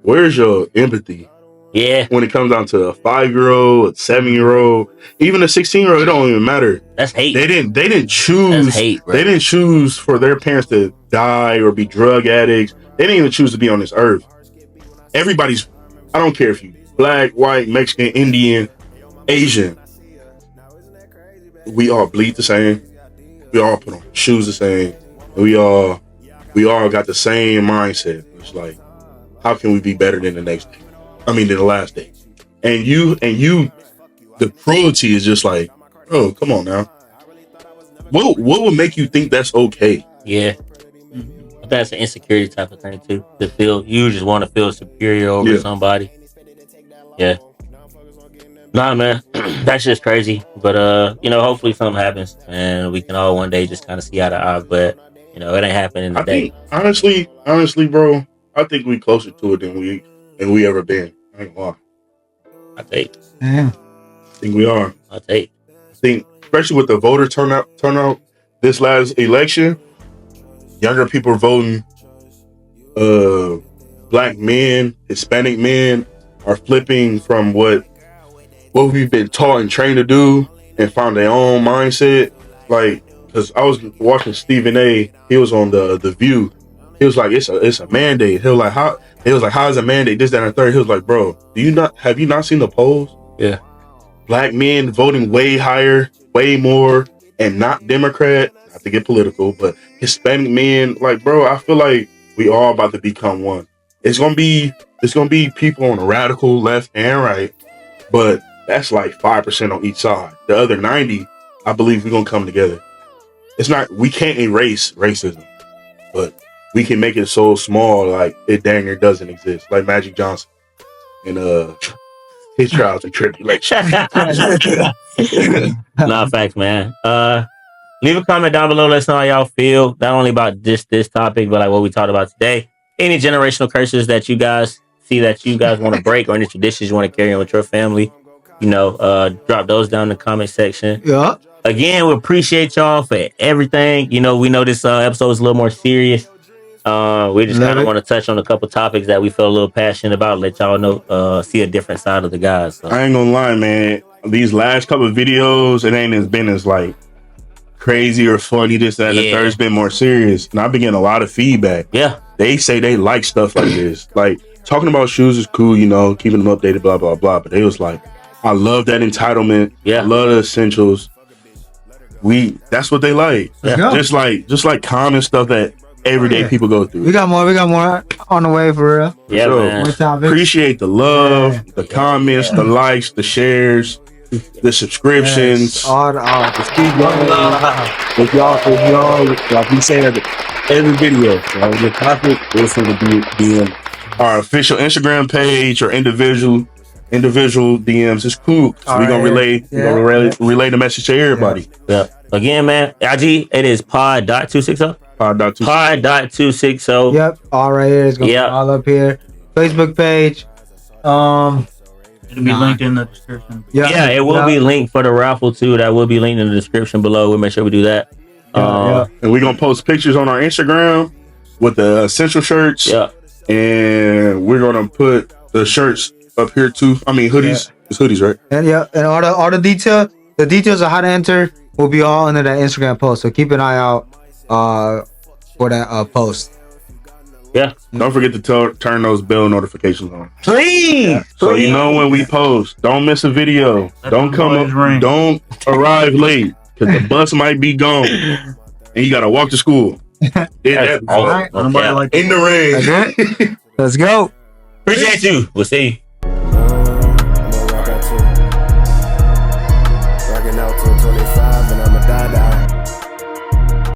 where's your empathy? Yeah. When it comes down to a 5-year-old, a 7-year-old, even a 16-year-old, it don't even matter. That's hate. They didn't choose. That's hate, bro. They didn't choose for their parents to die or be drug addicts. They didn't even choose to be on this earth. Everybody's, I don't care if you black, white, Mexican, Indian, Asian. We all bleed the same. We all put on shoes the same. We all got the same mindset. It's like, how can we be better than the next day? I mean, than the last day. And you, the cruelty is just like, oh, come on now. What would make you think that's okay? Yeah. That's an insecurity type of thing too. To feel, you just want to feel superior over somebody. Yeah. Nah, man, that's just crazy. But hopefully something happens and we can all one day just kind of see eye to eye. But it ain't happening today. I think, honestly, bro, I think we closer to it than we ever been. I ain't gonna lie. I take. Yeah. I think we are. I take. I think, especially with the voter turnout this last election, younger people voting. Black men, Hispanic men are flipping from what we've been taught and trained to do and found their own mindset. Like, because I was watching Stephen A. He was on the View. He was like, it's a mandate. He was like, how is a mandate? This, that, and the third. He was like, bro, have you not seen the polls? Yeah. Black men voting way higher, way more, and not Democrat. Not to get political, but Hispanic men, like, bro, I feel like We all about to become one. It's gonna be people on the radical left and right, but that's like 5% on each side. The other 90, I believe we're gonna come together. It's not, we can't erase racism, but we can make it so small like it dang near doesn't exist. Like Magic Johnson and his trials and tribulations. Nah, facts, man. Leave a comment down below. Let us know how y'all feel, not only about this topic, but like what we talked about today. Any generational curses that you guys see that you guys want to break, or any traditions you want to carry on with your family, drop those down in the comment section. Yeah. Again, we appreciate y'all for everything. We know this episode is a little more serious. We just kind of want to touch on a couple topics that we feel a little passionate about. Let y'all know, see a different side of the guys. So. I ain't gonna lie, man. These last couple of videos, it ain't been as like crazy or funny. This, that, and the third. It's been more serious, and I've been getting a lot of feedback. Yeah, they say they like stuff like this. Like talking about shoes is cool, keeping them updated, blah blah blah. But they was like, I love that entitlement. Yeah, I love the essentials. That's what they like. Yeah. Just like common stuff that everyday people go through. We got more on the way for real. Yeah, so, man. Appreciate the love, the comments, the likes, the shares, the subscriptions. All the if y'all, like we say every video, the topic is going to be in our official Instagram page or individual DMs. It's cool. So we're gonna relay the message to everybody. Yeah. Again, man, IG, it is pod.260. Pod.260. Yep. All right here. It's gonna be all up here. Facebook page. It'll be linked in the description. Yeah, it will be linked for the raffle too. That will be linked in the description below. We'll make sure we do that. And we're gonna post pictures on our Instagram with the essential shirts. Yeah. And we're gonna put the shirts up here too. I mean hoodies. Yeah. It's hoodies, right? And all the details of how to enter will be all under that Instagram post. So keep an eye out for that post. Yeah. Don't forget to turn those bell notifications on. Please. So you know when we post. Don't miss a video. Don't arrive late because the bus might be gone and you gotta walk to school. In the rain. Let's go. Appreciate you. We'll see you. Rocking out to